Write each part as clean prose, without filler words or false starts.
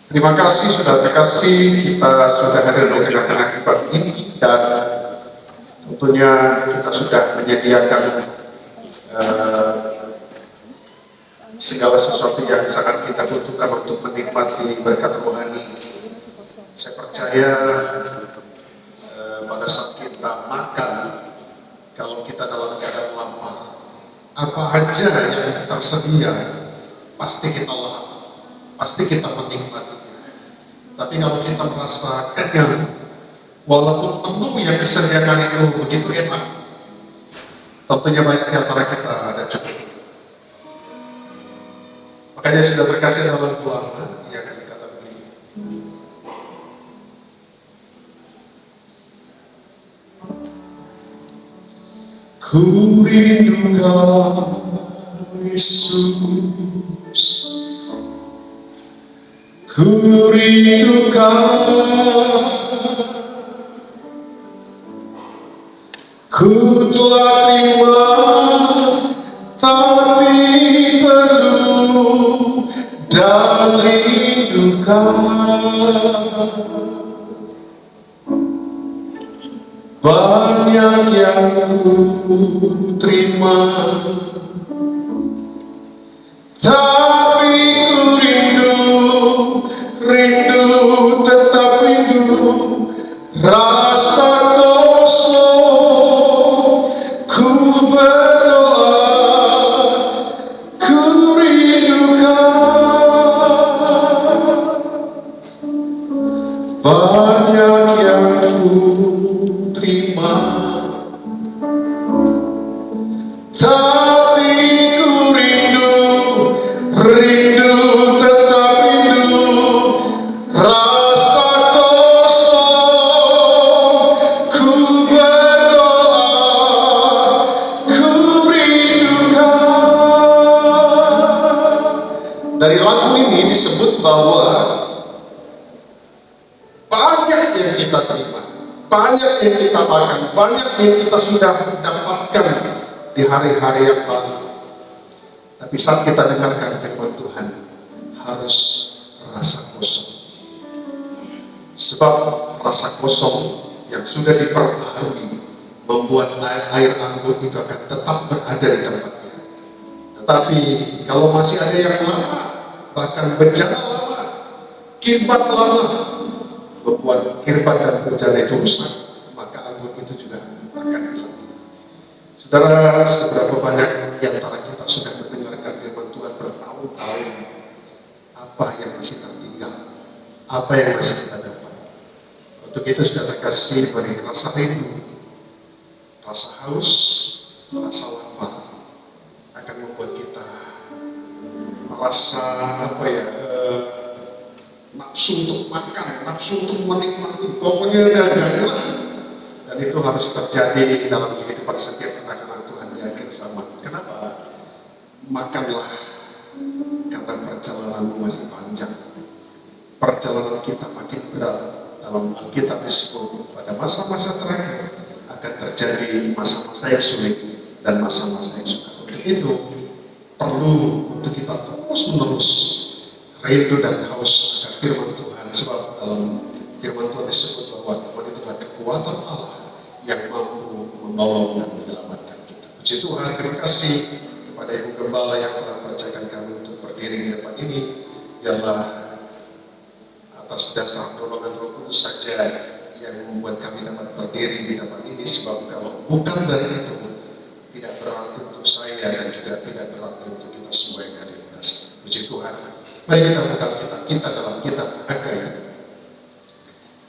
Terima kasih sudah terkasih, kita sudah hadir di tengah-tengah debat ini dan tentunya kita sudah menyediakan segala sesuatu yang sangat kita butuhkan untuk menikmati berkat rohani. Saya percaya pada saat kita makan, kalau kita dalam keadaan lapar, apa aja yang tersedia pasti kita lahap, pasti kita menikmatinya. Tapi kalau kita merasa kenyang, walaupun menu yang disediakan itu begitu enak, tentunya banyak di antara kita ada cukup. Makanya sudah terkasih dalam ulama yang berkata begini, ku rindu Kau Yesus, ku rindu Kau, ku telah terima tapi perlu dan rindu Kau. Banyak yang ku terima, tapi ku rindu, tetap rindu, rasa kosong, ku berdoa, ku rindu Kau. Banyak yang ku terima, tapi ku rindu, tetap rindu, rasa kosong, ku berdoa, ku rindu Kau. Dari lagu ini disebut bahwa banyak yang kita terima, banyak yang kita makan, banyak yang kita sudah dapatkan di hari-hari yang lalu. Tapi saat kita dengarkan firman Tuhan, harus rasa kosong. Sebab rasa kosong yang sudah diperbaharui membuat air anggur itu akan tetap berada di tempatnya. Tetapi kalau masih ada yang lama, bahkan bejana lama, kirbat lama, membuat kirbat dan bejana itu rusak, maka anggur itu juga akan hilang. Saudara, seberapa banyak di antara kita sudah mendengarkan firman Tuhan bertahun-tahun, apa yang masih tertinggal, apa yang masih kita dapat. Untuk itu sudah terkasih, beri rasa rindu, rasa haus, rasa lapar akan membuat kita merasa nafsu untuk makan, nafsu untuk menikmati, pokoknya ada gairah. Dan itu harus terjadi dalam kehidupan setiap anak-anak Tuhan di akhir zaman. Kenapa? Makanlah, karena perjalananmu masih panjang. Perjalanan kita makin berat. Dalam Alkitab disebut pada masa-masa terakhir akan terjadi masa-masa yang sulit dan masa-masa yang sukar. Untuk itu perlu untuk kita terus-menerus rindu dan haus akan firman Tuhan. Sebab dalam firman Tuhan disebut bahwa Tuhan itu adalah kekuatan Allah yang mampu menolong dan menyelamatkan kita. Puji Tuhan, terima kasih kepada Ibu Gembala yang telah mempercayakan kami untuk berdiri di tempat ini. Biarlah atas dasar dorongan Roh Kudus saja yang membuat kami dapat berdiri di tempat ini. Sebab kalau bukan dari itu, tidak berarti untuk saya dan juga tidak berarti untuk kita semua yang ada di sini. Puji Tuhan. Mari kita buka kitab kita dalam kitab Hagai.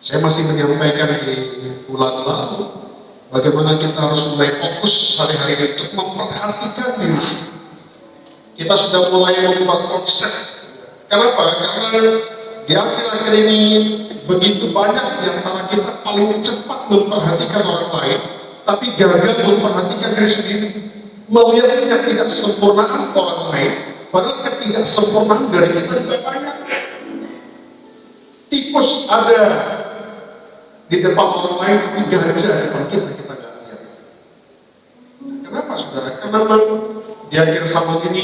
Saya masih menyampaikan di bulan lalu bagaimana kita harus mulai fokus hari-hari ini untuk memperhatikan diri. Kita sudah mulai membuat konsep. Kenapa? Karena di akhir-akhir ini begitu banyak di antara kita paling cepat memperhatikan orang lain, tapi gagal memperhatikan diri sendiri. Melihat ketidaksempurnaan orang lain, padahal ketidaksempurnaan dari kita juga banyak. Tikus ada di depan orang lain, tapi gajah di depan kita nggak lihat. Nah, kenapa saudara? Karena di akhir zaman ini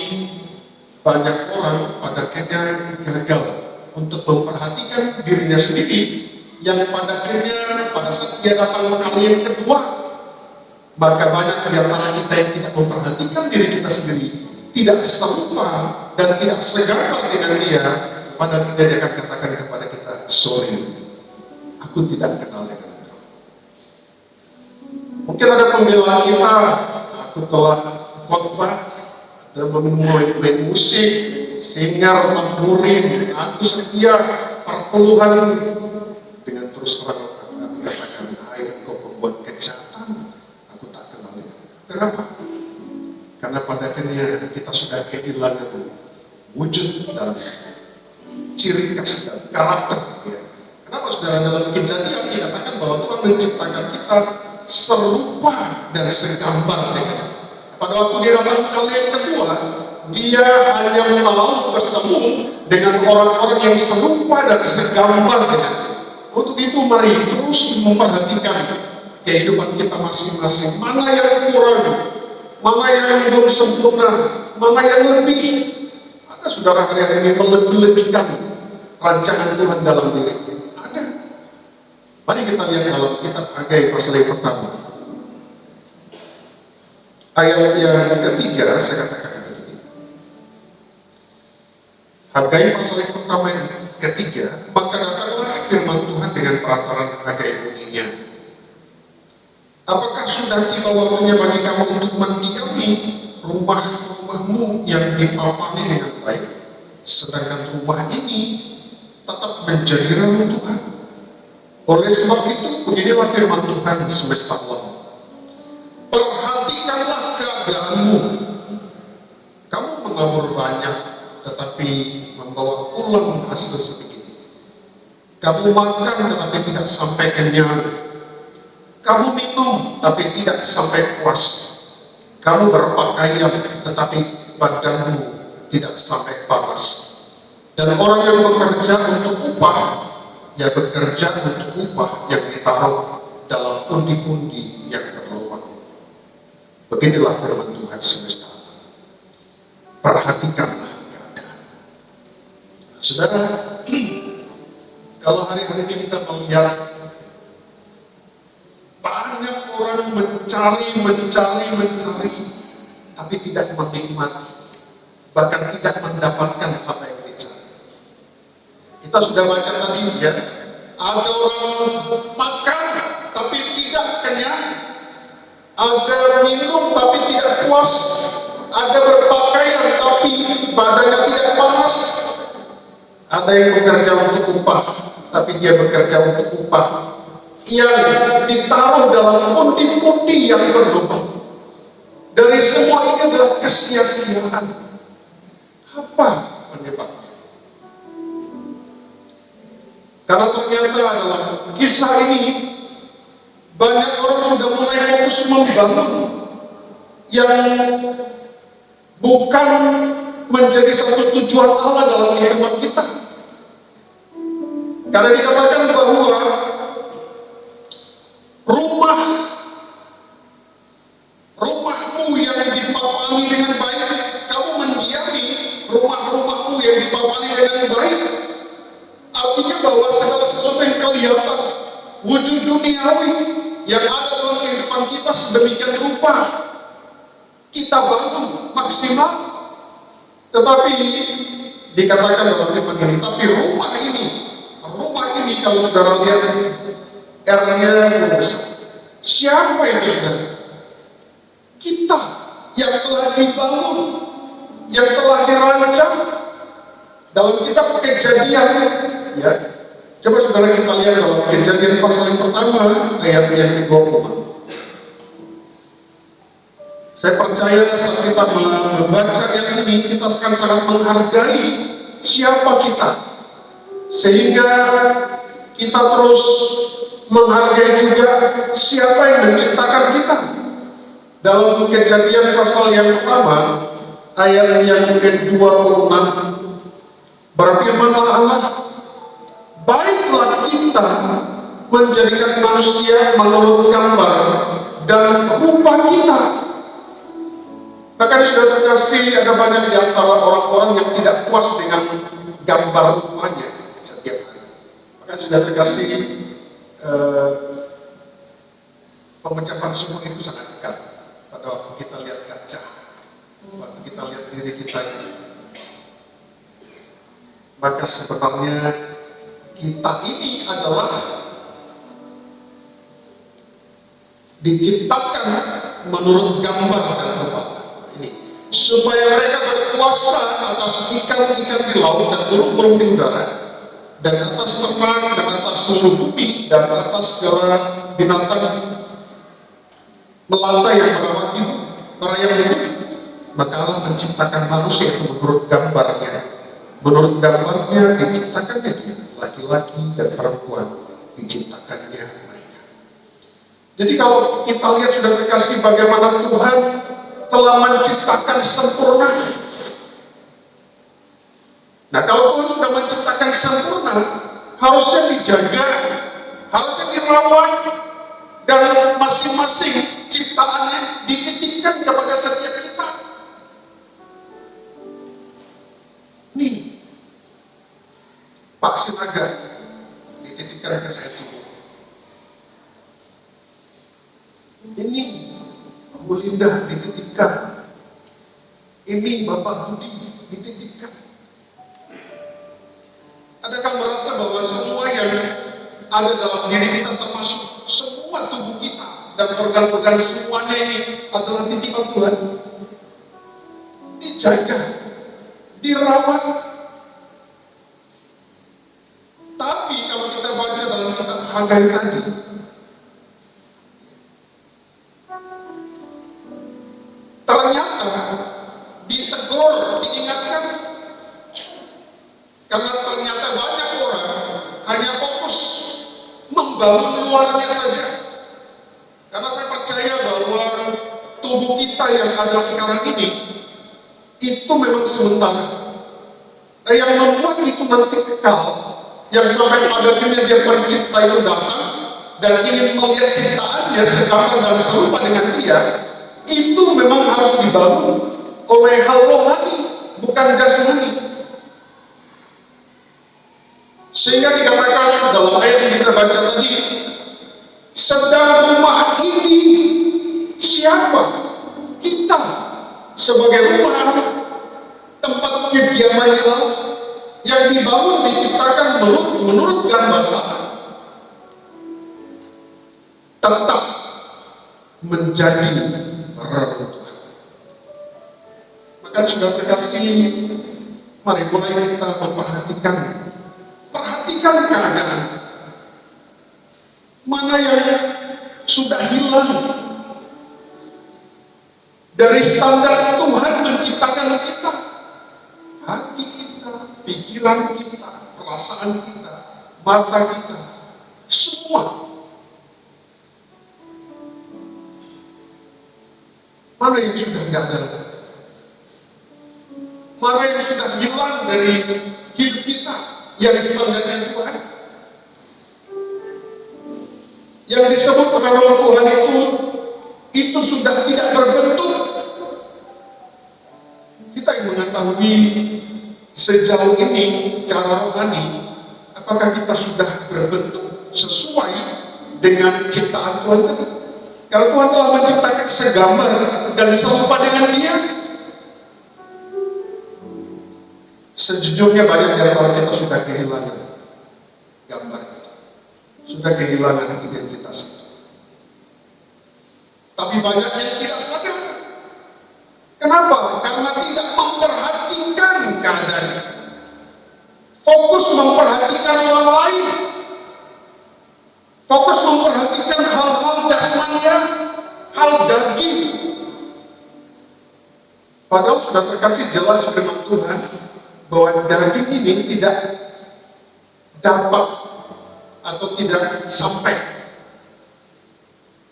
banyak orang pada akhirnya gagal untuk memperhatikan dirinya sendiri, yang pada akhirnya pada saat dia datang kali yang kedua, maka banyak di antara kita yang tidak memperhatikan diri kita sendiri, tidak serupa dan tidak segambar dengan dia. Pada akhirnya dia akan katakan kepada kita, sorry, aku tidak kenal dengan engkau. Mungkin ada pembelaan kita, aku telah khotbah dan main musik, singer, tamburin, aku setia perpuluhan, dengan terus terang aku katakan, hai engkau pembuat kejahatan, aku tak kenal dengan engkau. Kenapa? Karena pada akhirnya kita sudah kehilangan wujud dalam ciri khas dan karakter. Ya. Kenapa saudara dalam Kejadian dikatakan bahwa Tuhan menciptakan kita serupa dan segambar dengan. Pada waktu dia datang kali yang kedua, dia hanya mau bertemu dengan orang-orang yang serupa dan segambar dengan. Untuk itu mari terus memperhatikan kehidupan kita masing-masing. Mana yang kurang, mana yang belum sempurna, mana yang lebih. Ada saudara hari-hari ini melebih-lebihkan rancangan Tuhan dalam diri. Ada. Mari kita lihat dalam kitab Hagai pasal yang pertama. Ayat yang ketiga, saya katakan begini. Hagai pasal yang pertama yang ketiga, maka datanglah firman Tuhan dengan perantaran Hagai bunyinya. Apakah sudah tiba waktunya bagi kamu untuk mendiami rumah-rumahmu yang dipapani dengan baik, sedangkan rumah ini tetap menjadi reruntuhan? Oleh sebab itu, beginilah firman Tuhan semesta alam. Perhatikanlah keadaanmu. Kamu menabur banyak, tetapi membawa pulang hasil sedikit. Kamu makan, tetapi tidak sampai kenyang. Kamu minum, tapi tidak sampai puas. Kamu berpakaian, tetapi badanmu tidak sampai panas. Dan orang yang bekerja untuk upah, ya bekerja untuk upah yang ditaruh dalam pundi-pundi yang berlubang. Beginilah firman Tuhan semesta. Perhatikanlah keadaan. Saudara, kalau hari-hari ini kita melihat banyak orang mencari, tapi tidak menikmati, bahkan tidak mendapatkan apa yang dicari. Kita sudah baca tadi ya, ada orang makan tapi tidak kenyang, ada minum tapi tidak puas, ada berpakaian tapi badannya tidak panas, ada yang bekerja untuk upah tapi dia bekerja untuk upah yang ditaruh dalam pundi-pundi yang berlubang. Dari semua ini adalah kesia-siaan. Apa penyebabnya? Karena ternyata adalah kisah ini banyak orang sudah mulai fokus membangun yang bukan menjadi satu tujuan Allah dalam kehidupan kita. Karena dikatakan bahwa rumahmu yang dipapani dengan baik, kamu mendiami rumah-rumahmu yang dipapani dengan baik. Artinya bahwa segala sesuatu yang kelihatan, wujud duniawi yang ada dalam kehidupan kita sedemikian rupa, kita bangun maksimal. Tetapi dikatakan dalam firman ini, tapi rumah ini kalau saudara lihat R-nya besar. Siapa itu saudara? Kita yang telah dibangun, yang telah dirancang dalam kitab Kejadian. Ya, coba saudara kita lihat dalam Kejadian pasal yang pertama ayat yang ke-20. Saya percaya saat kita membaca ayat ini, kita akan sangat menghargai siapa kita, sehingga kita terus menghargai juga siapa yang menciptakan kita. Dalam Kejadian pasal yang pertama ayat yang ke-26, berfirmanlah Allah, baiklah kita menjadikan manusia menurut gambar dan rupa kita. Bahkan sudah terkasih, ada banyak di antara orang-orang yang tidak puas dengan gambar rupanya. Kan sudah terkasih, pengucapan syukur itu sangat dekat pada waktu kita lihat kaca, waktu kita lihat diri kita ini. Maka sebenarnya kita ini adalah diciptakan menurut gambar dan rupa ini, supaya mereka berkuasa atas ikan-ikan di laut dan burung-burung di udara, dan atas ternak, dan atas seluruh bumi, dan atas segala binatang melata yang merayap di bumi. Maka Allah menciptakan manusia itu menurut gambarnya. Menurut gambarnya diciptakannya dia, laki-laki dan perempuan diciptakannya mereka. Jadi kalau kita lihat sudah terkasih bagaimana Tuhan telah menciptakan sempurna. Nah, kalau Tuhan sudah menciptakan sempurna, harusnya dijaga, harusnya dirawat, dan masing-masing ciptaannya dititipkan kepada setiap kita. Nih, Pak Sinaga dititipkan ke saya ini. Ini Bu Linda dititipkan. Ini Bapak Budi dititipkan. Adakah merasa bahwa semua yang ada dalam diri kita, termasuk semua tubuh kita dan organ-organ semuanya ini adalah titipan Tuhan? Dijaga, dirawat. Tapi kalau kita baca dalam kitab Hagai tadi, ternyata ditegur, diingatkan, karena ternyata banyak orang hanya fokus membangun luarnya saja. Karena saya percaya bahwa tubuh kita yang ada sekarang ini itu memang sementara. Nah, yang membuat itu nanti kekal, yang sampai pada akhirnya dia pencipta itu datang dan ingin melihat ciptaannya segambar dan serupa dengan dia, itu memang harus dibangun oleh hal rohani, bukan jasmani. Sehingga dikatakan dalam ayat yang kita baca tadi, sedang rumah ini siapa? Kita sebagai rumah, tempat kediamannya Allah, yang dibangun, diciptakan menurut gambar Allah, tetap menjadi reruntuhan. Maka sudah terkasih, mari mulai kita memperhatikan keadaan mana yang sudah hilang dari standar Tuhan menciptakan kita. Hati kita, pikiran kita, perasaan kita, mata kita, semua. Mana yang sudah tidak ada? Mana yang sudah hilang dari hidup kita yang standarnya Tuhan? Yang disebut pada roh Tuhan itu sudah tidak berbentuk. Kita yang mengetahui sejauh ini cara rohani, apakah kita sudah berbentuk sesuai dengan ciptaan Tuhan tadi? Karena Tuhan telah menciptakan segambar dan serupa dengan Dia. Sejujurnya banyak dari antara kita sudah kehilangan gambar itu, sudah kehilangan identitas itu. Tapi banyak yang tidak sadar. Kenapa? Karena tidak memperhatikan keadaan. Fokus memperhatikan orang lain. Fokus memperhatikan hal-hal jasmania, hal daging. Padahal sudah terkasih jelas firman Tuhan bahwa daging ini tidak dapat atau tidak sampai,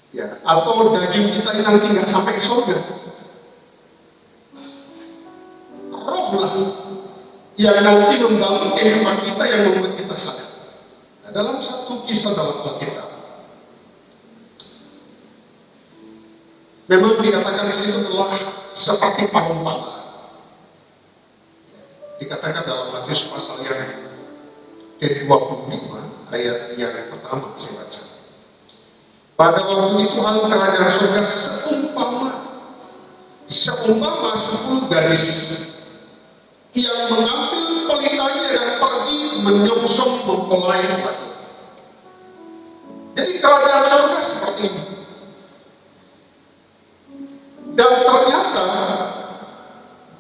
ya, atau daging kita ini nanti nggak sampai ke surga. Rohlah yang nanti membangun kehidupan kita, yang membuat kita sadar. Nah, dalam satu kisah dalam Alkitab, memang dikatakan di situ telah seperti parumpama. Dikatakan dalam Matius pasal yang ke-25 ayat yang pertama saya baca. Pada waktu itu hal kerajaan surga seumpama 10 gadis yang mengambil pelitanya dan pergi menyongsong mempelai lagi. Jadi kerajaan surga seperti ini. Dan ternyata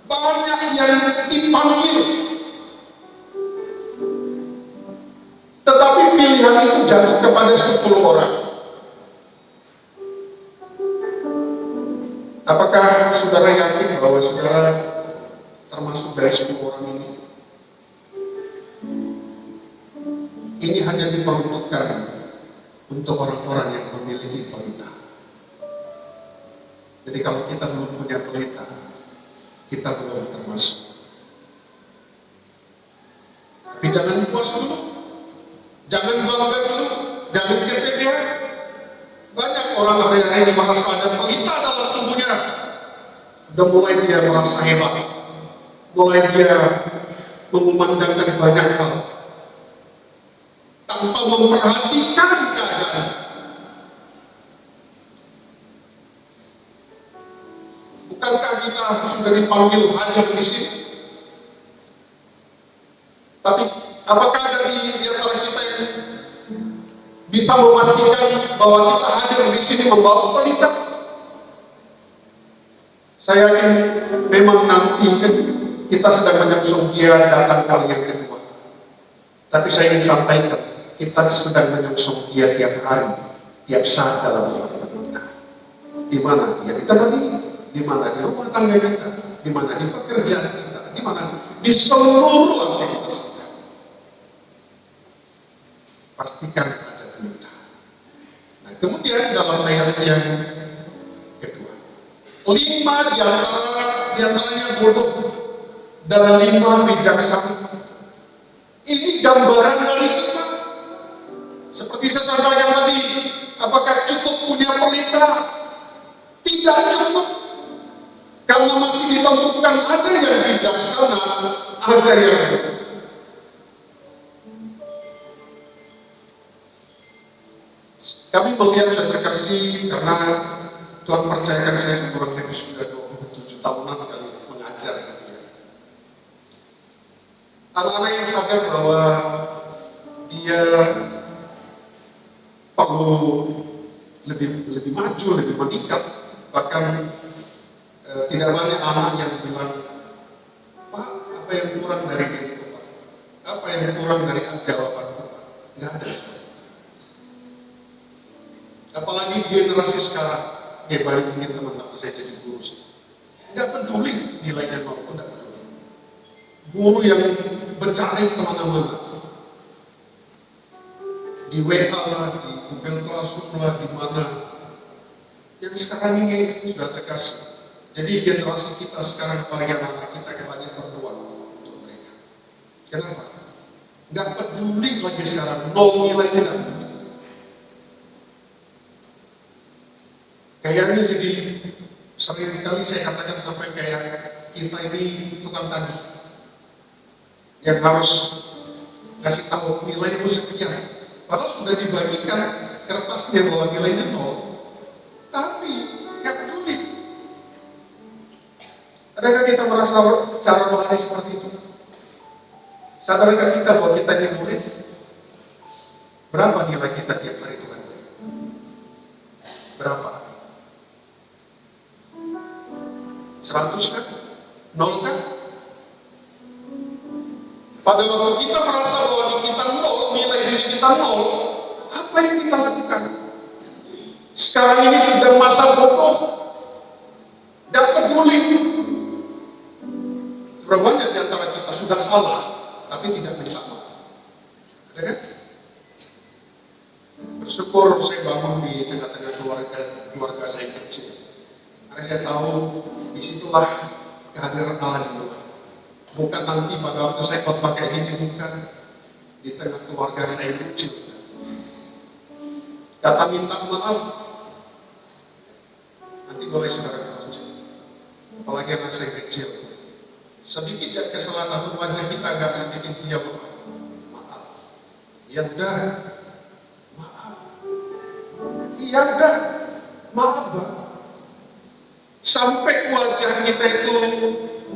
banyak yang dipanggil, tetapi pilihan itu jatuh kepada 10 orang. Apakah saudara yakin bahwa saudara termasuk dari 10 orang ini? Ini hanya diperuntukkan untuk orang-orang yang memiliki pelita. Jadi kalau kita belum punya pelita, kita belum termasuk. Tapi jangan puas dulu, jangan bangga dulu, jangan kepedean. Banyak orang hari-hari ini merasa ada pelita dalam tubuhnya. Udah mulai dia merasa hebat, mulai dia memandangkan banyak hal tanpa memperhatikan keadaan. Bukankah kita sudah dipanggil hadir di sini? Tapi apakah ada di antara kita yang bisa memastikan bahwa kita hadir di sini membawa pelita? Saya yakin memang nanti kan kita sedang menyongsong dia datang kali yang kedua. Tapi saya ingin sampaikan, kita sedang menyongsong dia tiap hari, tiap saat dalam kehidupan kita. Di mana? Ya di tempat ini. Di mana? Di rumah tangga kita. Di mana? Di pekerjaan kita. Di mana? Di seluruh aktivitas kita. Pastikan ada pelita. Nah, kemudian dalam ayat yang kedua, 5 diantaranya bodoh dan 5 bijaksana. Ini gambaran dari kita. Seperti saya sampaikan tadi, apakah cukup punya pelita? Tidak cukup. Karena masih ditentukan ada yang bijaksana, ada yang bodoh. Kami melihat, saya terkasih, karena Tuhan percayakan saya kurang lebih sudah 27 tahunan kali mengajar. Anak-anak yang sadar bahwa dia perlu lebih maju, lebih meningkat, bahkan tidak banyak anak yang bilang, Pak, apa yang kurang dari diri itu, Pak? Apa yang kurang dari jawaban Pak? Nggak ada seperti itu. Apalagi generasi sekarang, balik ingin teman tapi saya jadi guru sih. Nggak peduli nilainya maupun nggak peduli. Guru yang mencari kemana-mana, di WA lah, di Google Classroom lah, di mana. Yang sekarang ini sudah terkasih. Jadi generasi kita sekarang, apalagi anak kita, kebanyakan berdoa untuk mereka. Kenapa? Nggak peduli lagi sekarang, 0 nilainya nggak peduli. Kayaknya jadi sering kali saya katakan sampai kayak kita ini tukang tagih yang harus ngasih tahu nilai itu sekian, padahal sudah dibagikan kertasnya bahwa nilainya 0, tapi nggak peduli. Adakah kita merasa cara rohani seperti itu? Sadarkah kita bahwa kita ini murid? Berapa nilai kita tiap hari Tuhan? Berapa? 100 kan? 0 kan? Pada waktu kita merasa bahwa di kita 0, nilai diri kita 0, apa yang kita lakukan? Sekarang ini sudah masa bodoh, tidak peduli. Banyak di antara kita sudah salah, tapi tidak minta maaf. Ada kan? Bersyukur saya bangun di tengah-tengah keluarga saya kecil. Karena saya tahu disitulah kehadiran Allah itu. Bukan nanti pada waktu saya khotbah kayak gini, bukan. Di tengah keluarga saya kecil. Kata minta maaf, nanti boleh saudara kecil. Apalagi anak saya kecil. Sedikit kesalahan wajah kita agak sedikit dia maaf. Ya udah, maaf. Iya udah, maaf Bang. Sampai wajah kita itu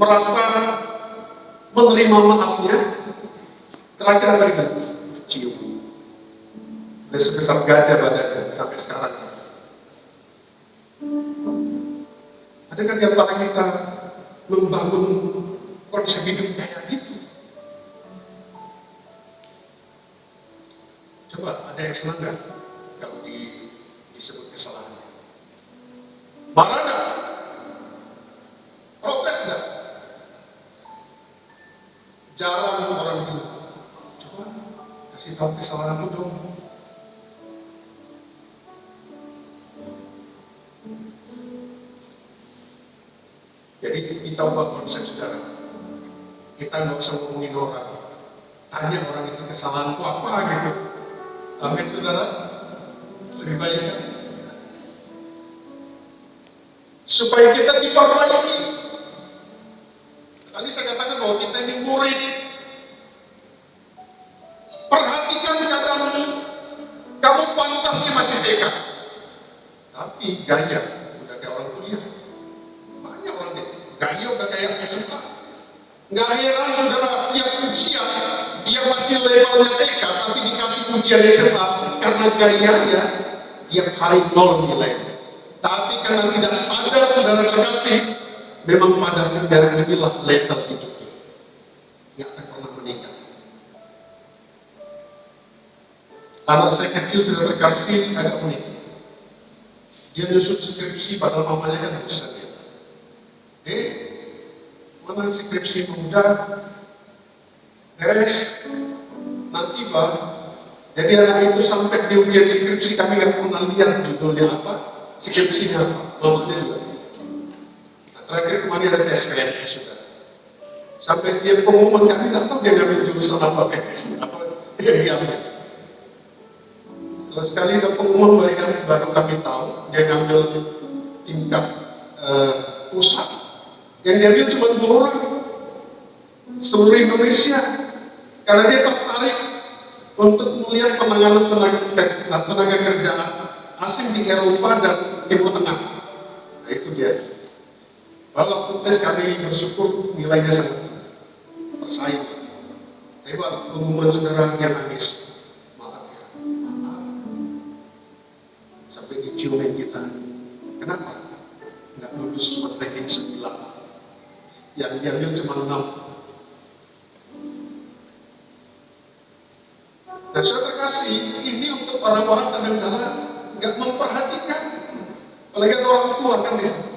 merasa menerima maafnya, terakhir apa kita? Cium. Udah sebesar gajah badannya sampai sekarang. Ada kan yang antara kita membangun konsep hidup kayak gitu? Coba ada yang senang nggak kalau disebut kesalahan? Marah nggak? Protes nggak? Jarang orang bilang, coba kasih tahu kesalahanmu dong. Jadi kita ubah konsep saudara. Kita nggak usah ngomongin orang, tanya orang itu kesalahanku apa gitu. Amin saudara, lebih baik kan? Supaya kita diperbaiki. Tadi saya katakan bahwa kita ini murid. Perhatikan keadaanmu. Kamu pantasnya masih TK, tapi gaya udah kayak orang kuliah. Banyak orang deh, gaya udah kayak SMA. Nggak heran saudara, tiap ujian dia masih levelnya TK, tapi dikasih ujian SMA karena gayanya tiap hari 0 nilai. Tapi karena tidak sadar saudara terkasih, memang pada akhirnya inilah level hidupnya, nggak akan pernah meninggal. Anak saya kecil sudah terkasih agak unik. Dia nyusun skripsi padahal mamanya kan dosen ya. Mana skripsi muda, beres, nanti Pak. Jadi anak itu sampai di ujian skripsi kami nggak pernah lihat judulnya apa, skripsinya apa, mamanya juga. Nah, terakhir kemarin ada tes PNS sudah. Sampai dia pengumuman kami nggak tahu dia ngambil jurusan apa PNS, apa yang diambil. Setelah sekali ada pengumuman baru kami tahu dia ngambil tingkat pusat. Yang diambil cuma 2 orang seluruh Indonesia karena dia tertarik untuk melihat penanganan tenaga kerja asing di Eropa dan Timur Tengah. Nah itu dia. Kalau waktu tes kami bersyukur nilainya sangat bersaing. Tapi waktu pengumuman saudara dia nangis. Maaf ya, maaf. Sampai diciumin kita. Kenapa? Nggak lulus cuma ranking 9. Yang diambil cuma 6. Dan saya terkasih, ini untuk orang-orang kadang-kala nggak memperhatikan, apalagi ada orang tua kan di sini,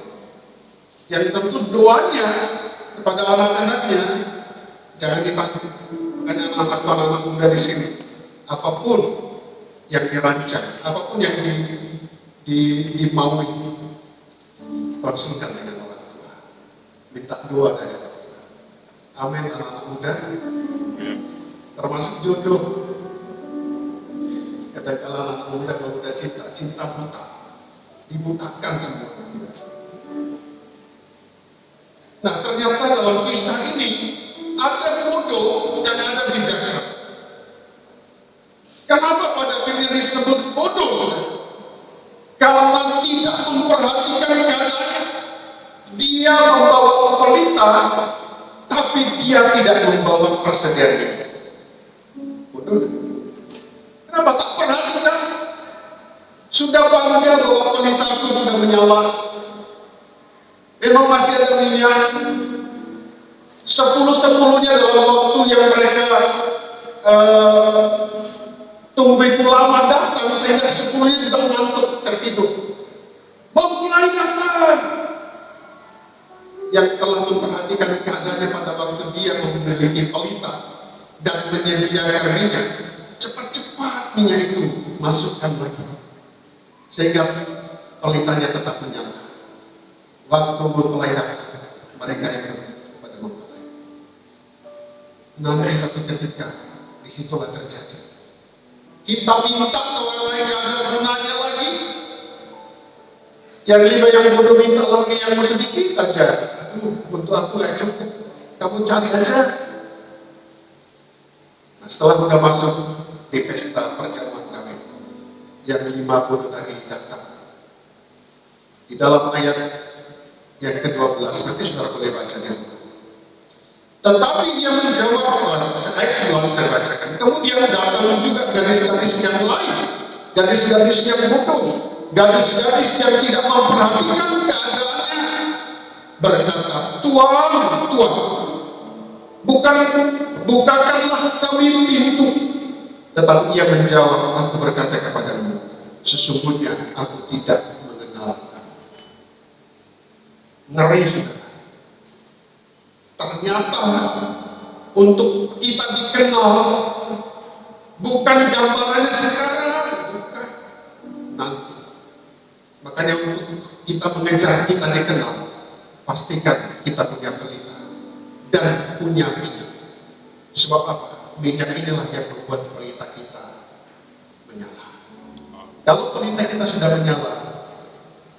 yang tentu doanya kepada anak-anaknya jangan dipakai. Makanya anak-anak muda di sini, apapun yang dirancang, apapun yang dimaui, konsulkan dengan orang tua, minta doa dari orang tua. Amin anak-anak muda, termasuk jodoh. Kadang-kala anak muda kalau udah cinta buta, dibutakan semua. Nah ternyata dalam kisah ini ada bodoh dan ada bijaksana. Kenapa pada akhirnya disebut bodoh saudara? Karena tidak memperhatikan keadaannya. Dia membawa pelita, tapi dia tidak membawa persediaan. Bodoh. Kenapa tak perhatikan? Sudah bangga bahwa pelita itu sudah menyala. Memang masih ada minyak. 10-10-nya dalam waktu yang mereka tunggu itu lama datang sehingga 10-nya tidak ngantuk tertidur. Mempelayakan yang telah memperhatikan keadaannya pada waktu dia memiliki pelita dan menyediakan minyak. Cepat-cepat minyak itu masukkan lagi sehingga pelitanya tetap menyala. Waktu mempelayakan mereka yang pada mempelai. Nanti satu ketika disitulah terjadi. Kita minta orang lain gak ada gunanya lagi. Yang 5 yang bodoh minta lagi yang mau sedikit aja. Aduh, untuk aku gak cukup. Kamu cari aja. Nah, setelah udah masuk di pesta perjamuan kami yang 50 tadi datang. Di dalam ayat yang ke-12, nanti saudara boleh baca di rumah. Tetapi ia menjawab, ayat 11 saya bacakan. Kemudian datang juga gadis-gadis yang lain, gadis-gadis yang bodoh, gadis-gadis yang tidak memperhatikan keadaannya, berkata, Tuan, Tuan, bukakanlah kami pintu. Tetapi ia menjawab, aku berkata kepadamu, sesungguhnya aku tidak mengenal kamu. Ngeri, saudara. Ternyata untuk kita dikenal bukan gambarannya sekarang, bukan nanti. Makanya untuk kita mengejar kita dikenal, pastikan kita punya pelita dan punya minyak. Sebab apa? Minyak inilah yang membuat pelita kita menyala. Kalau pelita kita sudah menyala,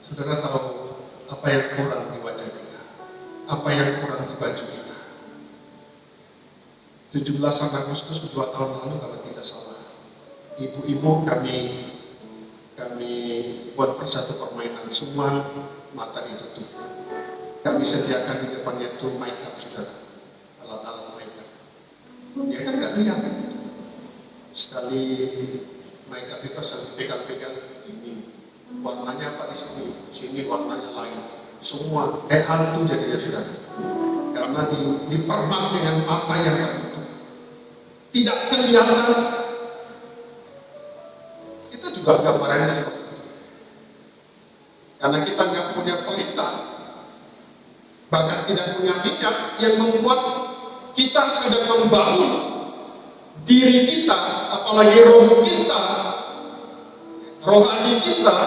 saudara tahu apa yang kurang di wajah kita, apa yang kurang di baju kita. 17 Agustus 2 tahun lalu kalau tidak salah, ibu-ibu kami buat persatu permainan, semua mata ditutup. Kami sediakan di depannya itu make up, saudara, alat-alat make up. Ya kan nggak lihat kan? Sekali make up itu asal pegang-pegang, ini warnanya apa di sini warnanya lain. Semua hantu jadinya, saudara. Karena dipermak dengan mata yang tertutup, tidak kelihatan. Kita juga gambarannya seperti itu. Karena kita nggak punya pelita, bahkan tidak punya minyak yang membuat kita sedang membangun diri kita, apalagi roh kita, rohani kita,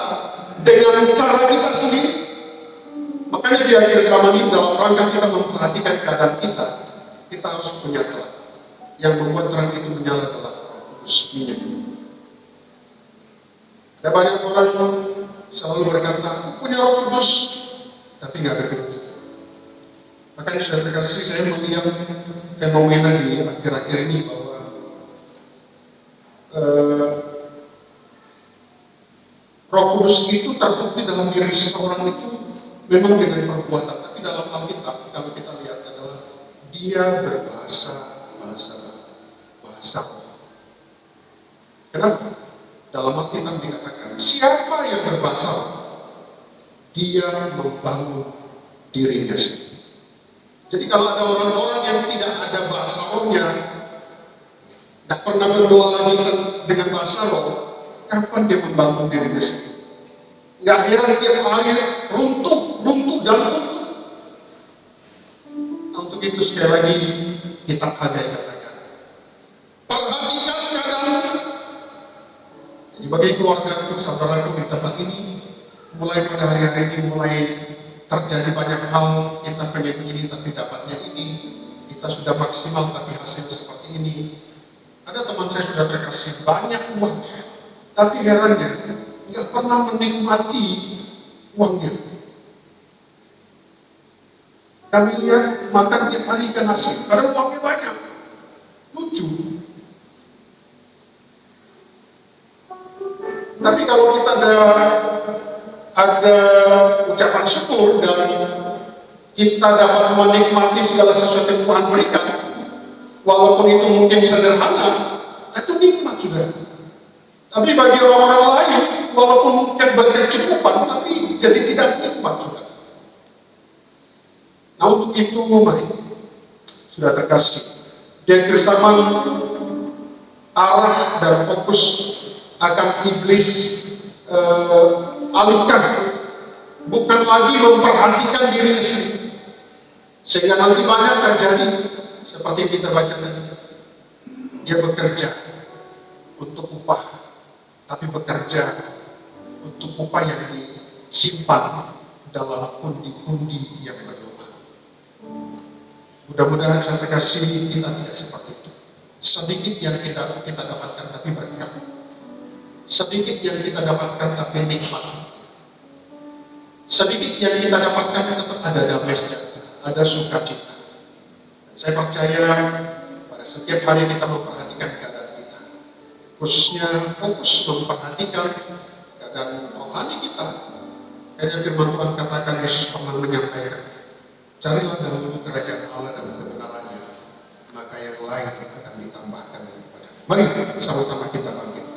dengan cara kita sendiri. Makanya di akhir zaman ini, dalam rangka kita memperhatikan keadaan kita, kita harus punya terang. Yang membuat terang itu menyala adalah Roh Kudus, minyak. Ada banyak orang selalu berkata, aku punya Roh Kudus, tapi nggak ada gedung. Makanya saya melihat fenomena di akhir-akhir ini bahwa Roh Kudus itu terbukti dalam diri seseorang itu memang dengan perbuatan, tapi dalam Alkitab kalau kita lihat adalah dia berbahasa. Kenapa? Dalam Alkitab dikatakan siapa yang berbahasa, dia membangun dirinya sendiri. Jadi kalau ada orang-orang yang tidak ada bahasa rohnya, tidak pernah berdoa lagi dengan bahasa roh, kapan dia membangun dirinya sendiri? Nggak heran tiap hari runtuh. Nah, untuk itu sekali lagi kitab Hagai katakan, perhatikan keadaan. Jadi bagi keluarga untuk saudaraku di tempat ini, mulai pada hari-hari ini mulai terjadi banyak hal. Kita pengen ini tapi dapatnya ini, kita sudah maksimal tapi hasil seperti ini. Ada teman saya sudah terkasih banyak uang, tapi herannya nggak pernah menikmati uangnya. Kami lihat makan tiap hari ikan asin, karena uangnya banyak. Lucu. Tapi kalau kita ada ucapan syukur dan kita dapat menikmati segala sesuatu yang Tuhan berikan, walaupun itu mungkin sederhana, itu nikmat, saudara. Tapi bagi orang-orang lain, walaupun mungkin berkecukupan, tapi jadi tidak nikmat, saudara. Nah, untuk itu, mari, sudah terkasih, dan kesamaan arah dan fokus akan iblis alihkan, bukan lagi memperhatikan dirinya sendiri, sehingga nanti banyak terjadi seperti kita baca tadi, dia bekerja untuk upah, tapi bekerja untuk upah yang disimpan dalam pundi-pundi yang berlumah. Mudah-mudahan saya terkasih kita tidak seperti itu. Sedikit yang kita dapatkan tapi berkat, sedikit yang kita dapatkan tapi nikmat, sedikit yang kita dapatkan tetap ada damai sejahtera, ada sukacita. Saya percaya pada setiap hari kita memperhatikan keadaan kita, khususnya fokus memperhatikan keadaan rohani kita. Kayaknya firman Tuhan katakan, Yesus pernah menyampaikan, carilah dahulu kerajaan Allah dan kebenarannya, maka yang lain akan ditambahkan kepada. Mari sama-sama kita bangkit.